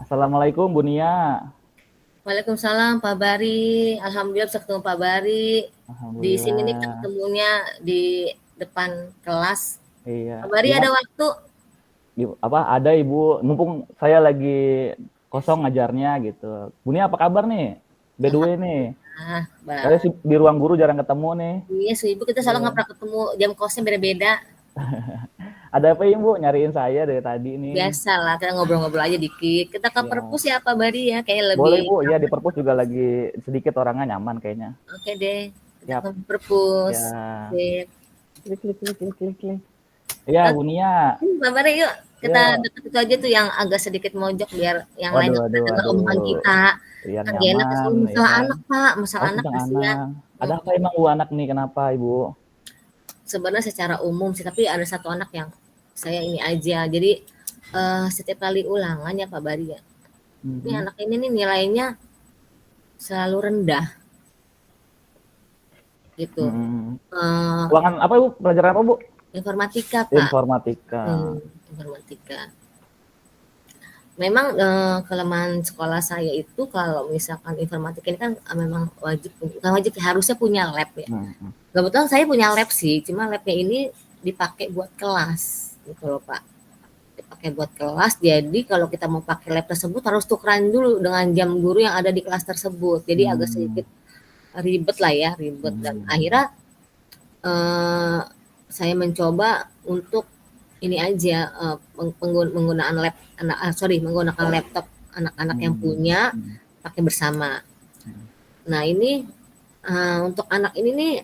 Assalamualaikum Bu Nia. Waalaikumsalam Pak Bari. Alhamdulillah bisa ketemu Pak Bari. Di sini nih kita Alhamdulillah. ketemunya di depan kelas. Iya. Pak Bari ada Gimana? waktu? Apa ada Ibu? Mumpung saya lagi kosong ngajarnya gitu. Bu Nia apa kabar nih? By the way nih, Alhamdulillah, saya Mbak. sih di ruang guru jarang ketemu nih. Iya, sibuk kita selalu Iya. nggak pernah ketemu. Jam kosnya beda-beda. Ada apa Ibu? Nyariin saya dari tadi nih. Biasa lah, kita ngobrol-ngobrol aja dikit. Kita ke Ya. perpus ya Pak Bari ya, kayak Boleh lebih Bu. Ya di aman. perpus juga lagi sedikit orangnya nyaman kayaknya. Oke deh, kita ke Siap. perpus. Ya. Sip. Klik klik klik klik klik klik. Ya Oke, Bu Nia. Pak Bari yuk. Kita Ya. deket itu aja tuh yang agak sedikit mojok biar yang lain Waduh nggak pada waduh denger waduh. omongan kita. Biar Kan gak enak nyaman kalau ya masalah kan. anak, Pak. Oh Masalah anak tentang kasihan. anak. Ada Mhm. apa emang Bu anak nih? Kenapa Ibu? Sebenarnya secara umum sih, tapi ada satu anak yang saya ini aja. Jadi, setiap kali ulangan ya Pak Bari ya, ini Mhm. anak ini nih nilainya selalu rendah gitu. Mhm. Eee, Ulangan apa Bu? Pelajaran apa Bu? Informatika, Pak. Informatika. Informatika. Memang, kelemahan sekolah saya itu kalau misalkan informatika ini kan, memang wajib bukan wajib ya, harusnya punya lab ya. Mhm. Kebetulan saya punya lab sih, cuma labnya ini dipakai buat kelas gitu loh Pak. Dipakai buat kelas, jadi kalau kita mau pakai lab tersebut harus tukeran dulu dengan jam guru yang ada di kelas tersebut. Jadi agak Mmm, sedikit ribet lah ya, ribet dan mmm, akhirnya eh, saya mencoba untuk ini aja penggunaan menggunakan laptop anak-anak yang mmm, punya mhm, pakai bersama. mhm, Nah ini untuk anak ini nih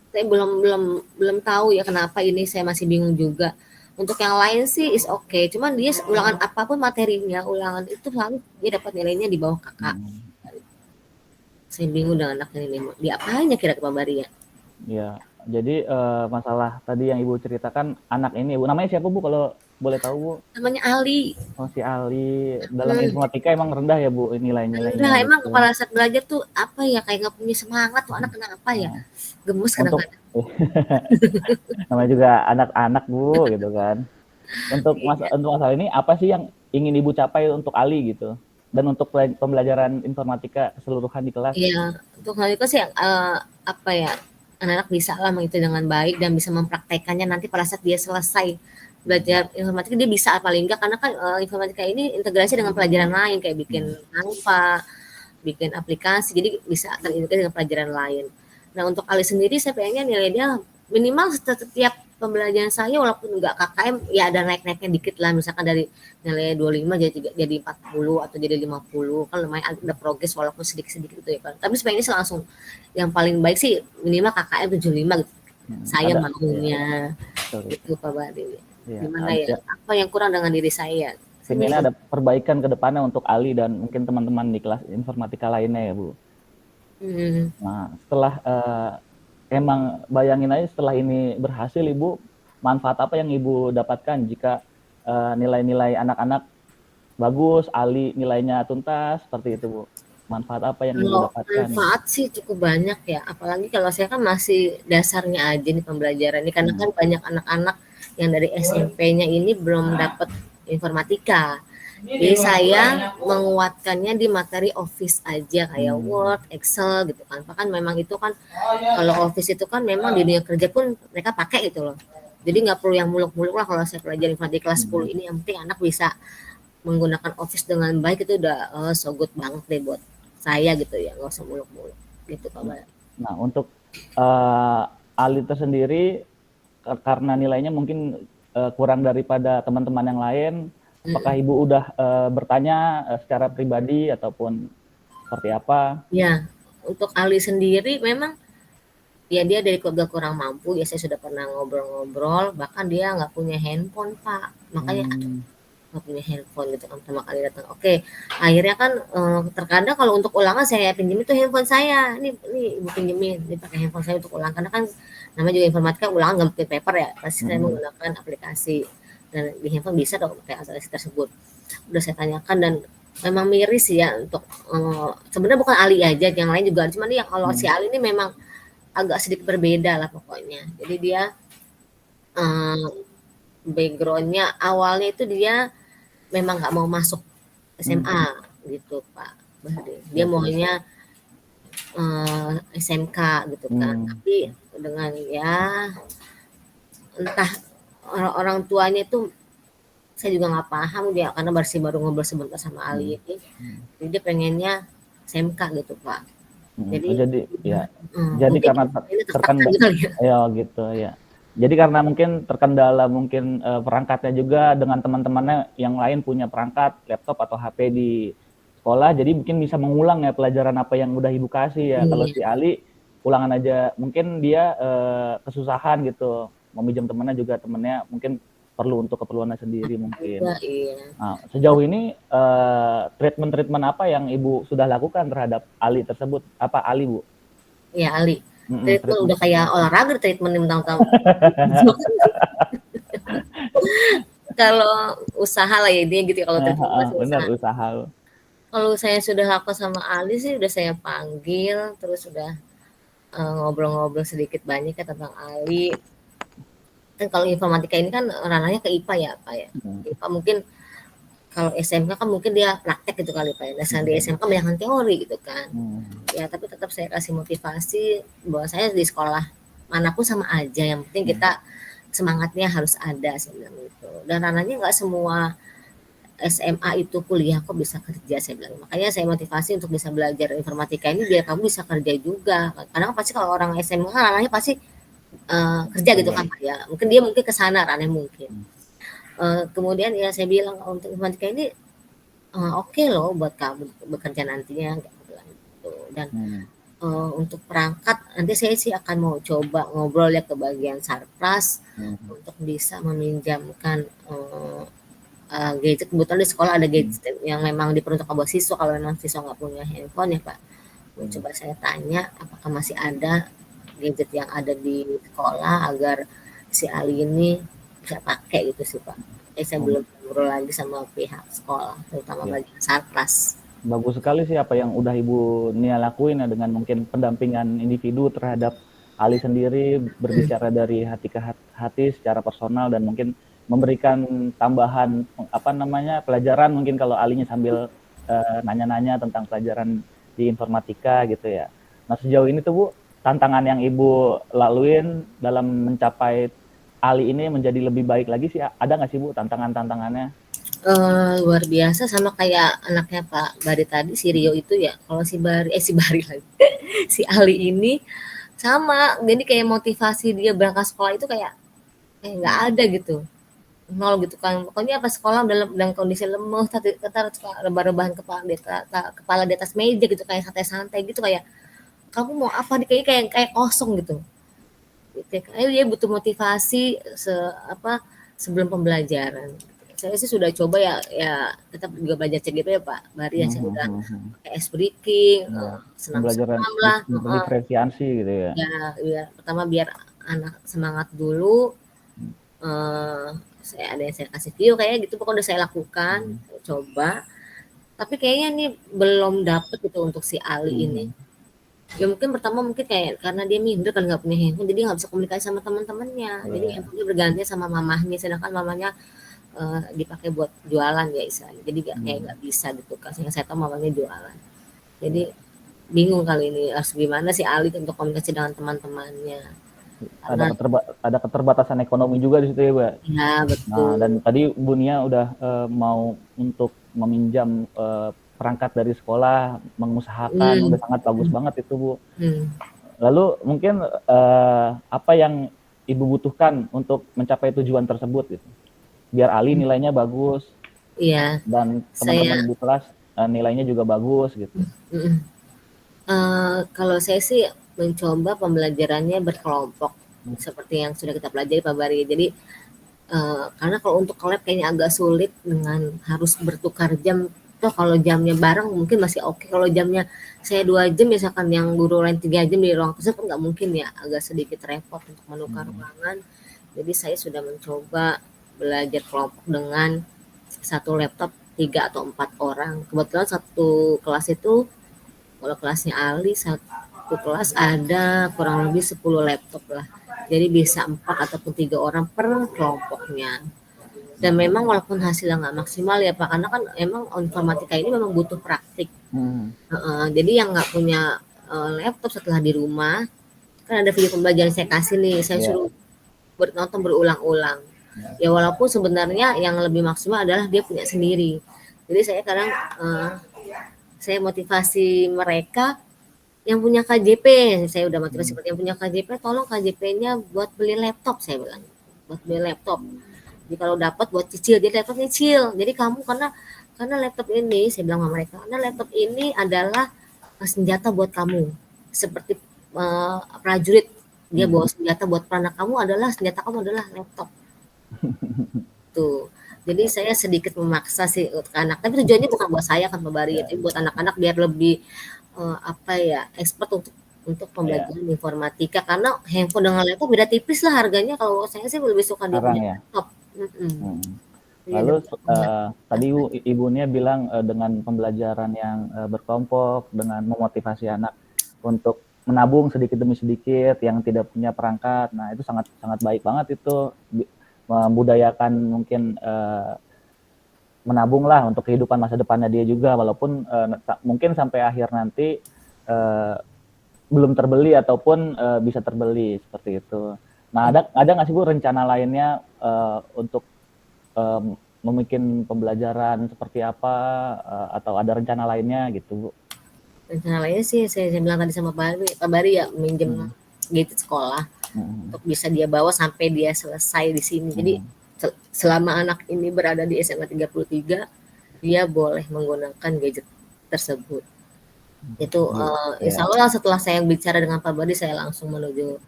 saya belum belum belum tahu ya kenapa ini saya masih bingung juga. Untuk yang lain sih is oke, cuman dia ulangan apapun materinya, ulangan itu selalu dia dapat nilainya di bawah Kakak. mhm. Saya bingung dengan anak ini nih, diapain ya kira Pak Bari ya? Iya. Jadi, masalah tadi yang Ibu ceritakan anak ini Bu, namanya siapa Bu kalau boleh tahu Bu? Namanya Ali. Oh si Ali, dalam Hmm, informatika emang rendah ya Bu nilai-nilainya rendah emang gitu? kepala saat belajar tuh apa ya kayak nggak punya semangat tuh anak kenapa ya? Nah, Gemes untuk kadang-kadang. namanya juga anak-anak Bu gitu kan. Untuk masalah ini apa sih yang ingin Ibu capai untuk Ali gitu? Dan untuk pembelajaran informatika keseluruhan di kelas? Iya, untuk hal itu sih apa ya? Anak-anak bisa lah mengikuti dengan baik dan bisa mempraktekannya nanti pada saat dia selesai belajar informatika dia bisa paling enggak karena kan informatika ini integrasi dengan pelajaran lain kayak bikin Hmm. Canva, bikin aplikasi jadi bisa terintegrasi dengan pelajaran lain. Nah untuk Ali sendiri saya pengennya nilai dia minimal setiap pembelajaran saya walaupun enggak KKM ya ada naik-naiknya dikit lah misalkan dari nilai 25 jadi 40 atau jadi 50 kan lumayan ada progres walaupun sedikit-sedikit gitu ya kan. Tapi sebenarnya sih langsung yang paling baik sih minimal KKM 75 gitu. Saya Ada ya, maunya sorry. gitu Pak Badi. Ya, Gimana ada ya? ya. Apa yang kurang dengan diri saya? Saya Pengennya bingung. ada perbaikan ke depannya untuk Ali dan mungkin teman-teman di kelas informatika lainnya ya, Bu. Hmm. Nah, setelah emang bayangin aja setelah ini berhasil Ibu, manfaat apa yang Ibu dapatkan jika nilai-nilai anak-anak bagus, Ali nilainya tuntas, seperti itu, Bu. Manfaat apa yang Ibu Kalau dapatkan gitu? manfaat sih cukup banyak ya, apalagi kalau saya kan masih dasarnya aja nih pembelajaran ini, karena Hmm. kan banyak anak-anak yang dari SMP-nya ini belum dapat informatika. Jadi saya menguatkannya di materi Office aja kayak Hmm. Word, Excel gitu kan. Bahkan memang itu kan kalau Office itu kan memang di dunia kerja pun mereka pakai gitu loh. Jadi nggak perlu yang muluk-muluk lah kalau saya pelajari informatika kelas 10 Hmm. ini yang penting anak bisa menggunakan Office dengan baik itu udah so good banget deh buat saya gitu ya, nggak usah muluk-muluk gitu Pak Bala. Nah, untuk uh, Ali tersendiri karena nilainya mungkin kurang daripada teman-teman yang lain, apakah Ibu udah bertanya secara pribadi ataupun seperti apa? Ya, untuk Ali sendiri memang ya dia dari keluarga kurang mampu ya saya sudah pernah ngobrol-ngobrol bahkan dia nggak punya handphone Pak makanya aduh Hmm. nggak punya handphone gitu kan pertama kali datang oke akhirnya kan terkadang kalau untuk ulangan saya pinjemin tuh handphone saya ini ibu pinjemin ini pakai handphone saya untuk ulangan karena kan namanya juga informatika ulangan nggak pakai paper ya pasti saya Hmm. menggunakan aplikasi dan di handphone bisa dong pakai aplikasi tersebut udah saya tanyakan dan memang miris ya untuk sebenarnya bukan Ali aja yang lain juga cuma dia kalau si Hmm. Ali ini memang agak sedikit berbeda lah pokoknya jadi dia backgroundnya awalnya itu dia memang nggak mau masuk SMA gitu Pak Bahri. Dia Oke, oke. maunya SMK gitu kan. Hmm, Tapi dengan ya entah orang tuanya itu saya juga nggak paham dia karena baru ngobrol sebentar sama Ali hmm, ini. hmm, Jadi dia pengennya SMK gitu Pak. Oh, Jadi jadi ya, jadi mungkin karena ini tertekan terkendala, gitu kali ya. ya gitu ya. Jadi karena mungkin terkendala mungkin perangkatnya juga dengan teman-temannya yang lain punya perangkat laptop atau HP di sekolah, jadi mungkin bisa mengulang ya pelajaran apa yang udah ibu kasih ya. Kalau Iya, si Ali ulangan aja, mungkin dia kesusahan gitu, mau minjem temennya juga temennya mungkin perlu untuk keperluannya sendiri mungkin. juga iya. Nah, sejauh ini treatment-treatment apa yang Ibu sudah lakukan terhadap Ali tersebut? Apa Ali, Bu? Iya Ali. Treatment Treatment. udah kayak olahraga treatment mentang-mentang. Kalau usaha lah ya dia gitu ya, kalau treatment masih Benar usaha. usaha. Kalau saya sudah lakukan sama Ali sih udah saya panggil, terus sudah ngobrol-ngobrol sedikit banyak ya tentang Ali. Kan kalau informatika ini kan ranahnya ke IPA ya Pak ya. Hmm, IPA mungkin kalau SMK kan mungkin dia praktek gitu kali Pak ya. Nah, di hmm, SMK banyak teori gitu kan. hmm, Ya tapi tetap saya kasih motivasi bahwa saya di sekolah manapun sama aja. Yang penting hmm. kita semangatnya harus ada saya bilang gitu. Dan ranahnya nggak semua SMA itu kuliah kok bisa kerja saya bilang. Makanya saya motivasi untuk bisa belajar informatika ini biar kamu bisa kerja juga. Karena kan pasti kalau orang SMA kan ranahnya pasti kerja gitu kan Iya. Pak ya. Mungkin dia mungkin ke sana ranahnya mungkin. Kemudian ya saya bilang untuk informatika ini oke loh buat kamu bekerja nantinya gitu. Dan Hmm, untuk perangkat nanti saya sih akan mau coba ngobrol ya ke bagian Sarpras hmm, untuk bisa meminjamkan gadget. Kebetulan di sekolah ada hmm, gadget yang memang diperuntukkan buat siswa kalau memang siswa nggak punya handphone ya Pak. Mau hmm. coba saya tanya apakah masih ada gadget yang ada di sekolah agar si Ali ini bisa pakai gitu sih Pak. Saya Oh, belum ngobrol lagi sama pihak sekolah, terutama ya. bagian Sarpras. Bagus sekali sih apa yang udah Ibu Nia lakuin ya dengan mungkin pendampingan individu terhadap Ali sendiri berbicara dari hati ke hati secara personal dan mungkin memberikan tambahan apa namanya pelajaran mungkin kalau Alinya sambil nanya-nanya tentang pelajaran di informatika gitu ya. Nah sejauh ini tuh Bu tantangan yang Ibu laluin dalam mencapai Ali ini menjadi lebih baik lagi sih ada nggak sih Bu tantangan-tantangannya? Luar biasa sama kayak anaknya Pak Bari tadi, si Rio itu ya, kalau si Bari lagi, si Ali ini sama, jadi kayak motivasi dia berangkat sekolah itu kayak nggak Hmm. ada gitu, nol gitu kan. Pokoknya pas sekolah dalam kondisi lemes, entar suka rebah-rebahan kepala di atas meja gitu, kayak santai-santai gitu, kayak, "Kamu mau apa nih?" Kayaknya kayak kayak kosong gitu. Gitu ya. Kayaknya dia butuh motivasi sebelum pembelajaran. Saya sih sudah coba ya ya tetap juga belajar CGP ya Pak Bari ya, Hmm, saya hmm, udah hmm, hmm. pakai ice breaking, Ya, pembelajaran senam-senam lah, heeh. diferensiasi gitu ya. Ya biar pertama biar anak semangat dulu, eee, ada yang saya kasih view kayak gitu pokoknya udah saya lakukan, Hmm, saya coba, tapi kayaknya nih belum dapet gitu untuk si Ali ini. hmm, Ya mungkin pertama mungkin kayak karena dia minder kan nggak punya handphone, jadi nggak bisa komunikasi sama teman-temannya. Jadi ya. handphonenya bergantian sama mamahnya, sedangkan mamanya dipakai buat jualan ya istilahnya. Jadi kayak Hmm. nggak bisa gitu kan. Sehingga saya tahu mamanya jualan. Jadi bingung kali ini harus gimana sih Ali untuk komunikasi dengan teman-temannya. Ada Karena ada keterbatasan ekonomi juga di situ ya, Mbak. ya Nah, betul. dan tadi Bu Nia udah mau untuk meminjam perangkat dari sekolah, mengusahakan, Hmm, udah sangat bagus banget itu, Bu. hmm. Lalu mungkin apa yang Ibu butuhkan untuk mencapai tujuan tersebut gitu? Biar Ali nilainya bagus Iya, dan saya teman-teman di kelas nilainya juga bagus gitu. mm, kalau saya sih mencoba pembelajarannya berkelompok seperti yang sudah kita pelajari Pak Bari. Jadi karena kalau untuk lab kayaknya agak sulit dengan harus bertukar jam. Toh kalau jamnya bareng mungkin masih oke. Kalau jamnya saya 2 jam, misalkan yang guru lain 3 jam di ruang tersebut kan nggak mungkin ya, agak sedikit repot untuk menukar Hmm. ruangan. Jadi saya sudah mencoba belajar kelompok dengan satu laptop 3 atau 4 orang. Kebetulan satu kelas itu, kalau kelasnya Ali, satu kelas ada kurang lebih 10 laptop lah. Jadi bisa 4 ataupun 3 orang per kelompoknya. Dan memang walaupun hasilnya nggak maksimal ya Pak, karena kan emang informatika ini memang butuh praktik. Jadi yang nggak punya laptop setelah di rumah, kan ada video pembelajaran saya kasih nih, saya suruh nonton berulang-ulang. Ya walaupun sebenarnya yang lebih maksimal adalah dia punya sendiri. Jadi saya kadang saya motivasi mereka yang punya KJP, saya udah motivasi yang punya KJP, tolong KJP-nya buat beli laptop, saya bilang, buat beli laptop. Jadi kalau dapat buat cicil, jadi laptop cicil. Jadi kamu karena laptop ini, saya bilang sama mereka, karena laptop ini adalah senjata buat kamu. Seperti prajurit, dia bawa senjata buat perang kamu adalah senjata kamu adalah laptop. Tuh. Jadi saya sedikit memaksa sih untuk anak, tapi tujuannya bukan buat saya kan Pak Bari, tapi buat anak-anak biar lebih expert untuk pembelajaran informatika, karena handphone dengan laptop beda tipis lah harganya. Kalau saya sih lebih suka dia punya laptop. Lalu tadi ibunya bilang dengan pembelajaran yang berkelompok, dengan memotivasi anak untuk menabung sedikit demi sedikit yang tidak punya perangkat. Nah, itu sangat baik banget itu, membudayakan mungkin menabung lah untuk kehidupan masa depannya dia juga, walaupun mungkin sampai akhir nanti belum terbeli ataupun bisa terbeli seperti itu. Nah, ada nggak sih Bu rencana lainnya untuk membuat pembelajaran seperti apa, atau ada rencana lainnya gitu Bu? Rencana lainnya sih saya bilang tadi sama Pak Bari ya, minjem gadget sekolah untuk bisa dia bawa sampai dia selesai di sini. Jadi selama anak ini berada di SMA 33, dia boleh menggunakan gadget tersebut. Itu insya Allah setelah saya bicara dengan Pak Badi, saya langsung menuju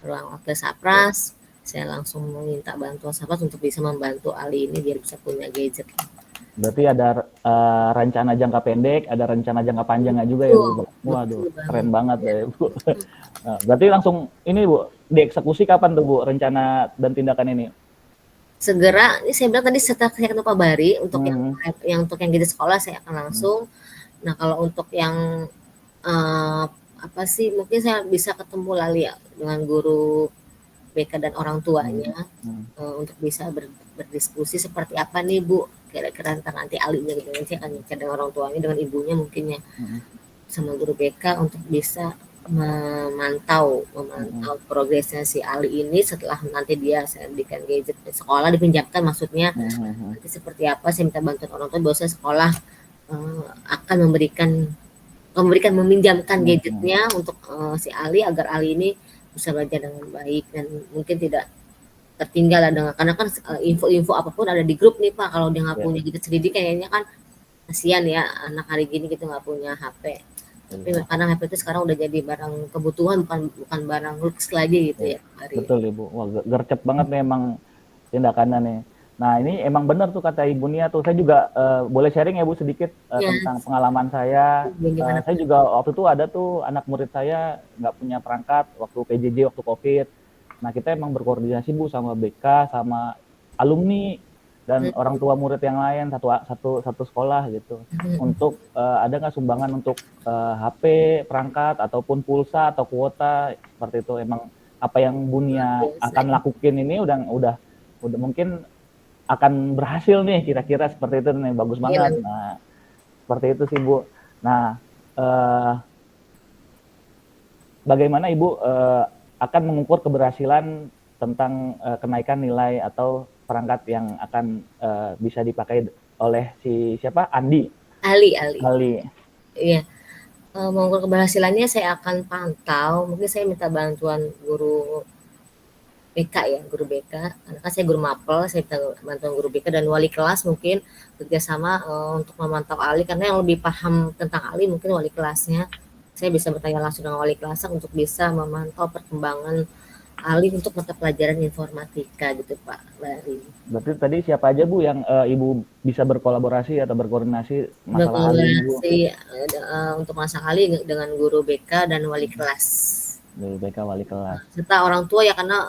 ruang wakil Sapras. Saya langsung meminta bantuan Sapras untuk bisa membantu Ali ini biar bisa punya gadget. Berarti ada rencana jangka pendek, ada rencana jangka panjangnya juga ya Bu? Waduh, keren banget ya Bu. Nah, berarti langsung ini Bu, dieksekusi kapan tuh Bu rencana dan tindakan ini? Segera, ini saya bilang tadi setelah saya ketemu Pak Bari, untuk yang untuk yang gadget sekolah saya akan langsung. Nah, kalau untuk yang apa sih, mungkin saya bisa ketemu lali ya dengan guru BK dan orang tuanya untuk bisa berdiskusi seperti apa nih Bu, kira-kira tentang nanti alinya gitu. Saya akan bicara dengan orang tuanya, dengan ibunya mungkin ya, sama guru BK untuk bisa memantau progresnya si Ali ini setelah nanti dia saya berikan gadget sekolah dipinjamkan, maksudnya nanti seperti apa. Saya minta bantuan orang tua bahwa sekolah akan meminjamkan gadgetnya untuk si Ali agar Ali ini bisa belajar dengan baik dan mungkin tidak tertinggal dengan, karena kan info-info apapun ada di grup nih Pak. Kalau dia nggak punya gadget sendiri kayaknya kan kasihan ya anak hari gini gitu nggak punya HP. Tapi karena HP itu sekarang udah jadi barang kebutuhan, bukan barang lux lagi gitu ya. Betul Ibu, wah gercep banget memang tindakannya nih. Nah ini emang benar tuh kata Ibu Nia tuh. Saya juga boleh sharing ya Bu sedikit tentang pengalaman saya. Saya juga waktu itu ada tuh anak murid saya nggak punya perangkat waktu PJJ, waktu COVID. Nah kita emang berkoordinasi Bu sama BK, sama alumni dan orang tua murid yang lain satu sekolah gitu, untuk ada nggak sumbangan untuk HP, perangkat ataupun pulsa atau kuota seperti itu. Emang apa yang Bu Nia akan lakukan ini udah mungkin akan berhasil nih, kira-kira seperti itu nih, bagus banget. Nah seperti itu sih Bu. Nah bagaimana Ibu akan mengukur keberhasilan tentang kenaikan nilai atau perangkat yang akan bisa dipakai oleh si siapa? Ali. Iya. Mengukur keberhasilannya saya akan pantau. Mungkin saya minta bantuan guru BK ya, guru BK. Karena kan saya guru mapel, saya minta bantuan guru BK dan wali kelas mungkin kerjasama untuk memantau Ali, karena yang lebih paham tentang Ali mungkin wali kelasnya. Saya bisa bertanya langsung dengan wali kelas untuk bisa memantau perkembangan Ali untuk mata pelajaran informatika gitu Pak Bari. Berarti tadi siapa aja Bu yang Ibu bisa berkolaborasi atau berkoordinasi masalah Ali Bu? Untuk masalah Ali dengan guru BK dan wali kelas. Guru BK, wali kelas. Serta orang tua ya, karena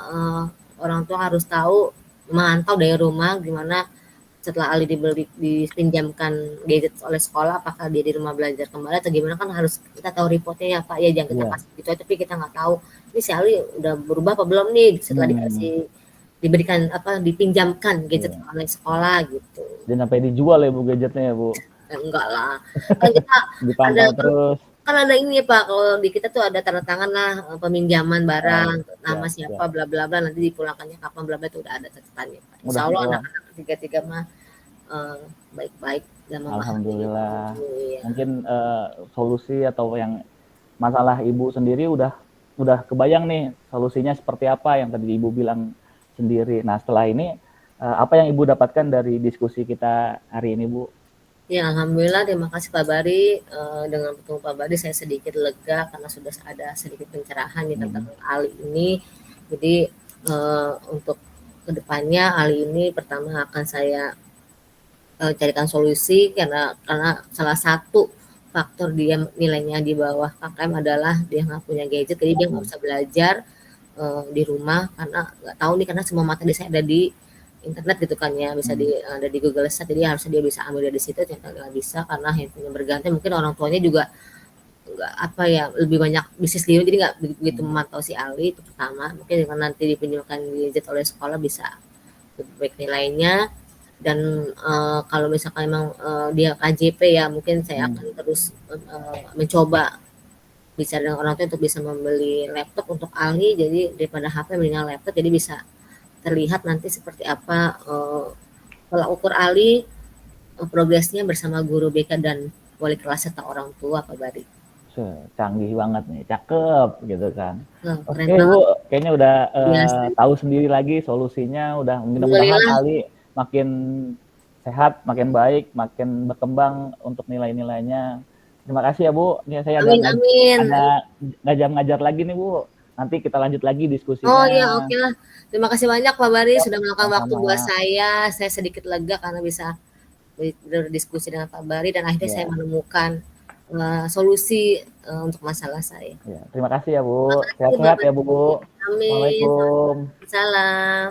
orang tua harus tahu memantau dari rumah gimana setelah Ali dipinjamkan gadget oleh sekolah, apakah dia di rumah belajar kembali atau gimana. Kan harus kita tahu reportnya ya Pak ya, jangan kita kasih gitu aja tapi kita nggak tahu ini si Ali udah berubah apa belum nih setelah diberikan dipinjamkan gadget Iya. oleh sekolah gitu. Dan sampai dijual ya Bu gadgetnya ya Bu, Enggak lah. Kan kita ada dipantau terus. kan ada ini ya Pak, kalau di kita tuh ada tanda tangan lah peminjaman Oh, barang, nama siap, siapa siap. bla bla bla, nanti dipulangkannya kapan bla bla itu udah ada catatannya Pak. Insya Udah, Allah wah, anak-anak tiga-tiga mah baik-baik dan memahami gitu. alhamdulillah. Iya. Mungkin solusi atau yang masalah Ibu sendiri udah kebayang nih solusinya seperti apa yang tadi Ibu bilang sendiri. Nah, setelah ini apa yang Ibu dapatkan dari diskusi kita hari ini, Bu? Ya, alhamdulillah terima kasih Pak Bari. Dengan bertemu Pak Bari saya sedikit lega karena sudah ada sedikit pencerahan nih tentang Ali ini. Jadi untuk kedepannya Ali ini pertama akan saya carikan solusi karena salah satu faktor dia nilainya di bawah KKM adalah dia nggak punya gadget, jadi dia nggak bisa belajar di rumah karena nggak tahu nih, karena semua materi saya ada di internet gitu kan ya, bisa ada di Google Set, jadi harusnya dia bisa ambil dari situ, ternyata nggak bisa karena handphonenya berganti, mungkin orang tuanya juga nggak lebih banyak bisnis di jadi nggak begitu memantau si Ali. Itu pertama, mungkin dengan nanti dipinjamkan gadget oleh sekolah bisa lebih baik nilainya. Dan kalau misalkan memang dia KJP ya, mungkin saya akan terus mencoba bicara dengan orang tua untuk bisa membeli laptop untuk Ali, jadi daripada HP mendingan laptop, jadi bisa terlihat nanti seperti apa kalau ukur Ali progresnya bersama guru BK dan wali kelas serta orang tua Pak Bari. Canggih banget nih, cakep gitu kan. Keren Oke banget. Bu, kayaknya udah Biasa. tahu sendiri lagi solusinya, udah mudah-mudahan Alhamdulillah. Ali makin sehat, makin baik, makin berkembang untuk nilai-nilainya. Terima kasih ya Bu. Ini saya Amin amin. ada ngajar lagi nih Bu. Nanti kita lanjut lagi Oh diskusinya. ya, oke lah. Terima kasih banyak Pak Bari Siap, sudah meluangkan waktu buat sama-sama. saya. Saya sedikit lega karena bisa berdiskusi dengan Pak Bari dan akhirnya saya Ya, menemukan solusi untuk masalah saya. ya. Terima kasih ya Bu. Terima kasih Sehat-sehat Pak ya Bari. Bu. Amin. Assalamualaikum. Salam.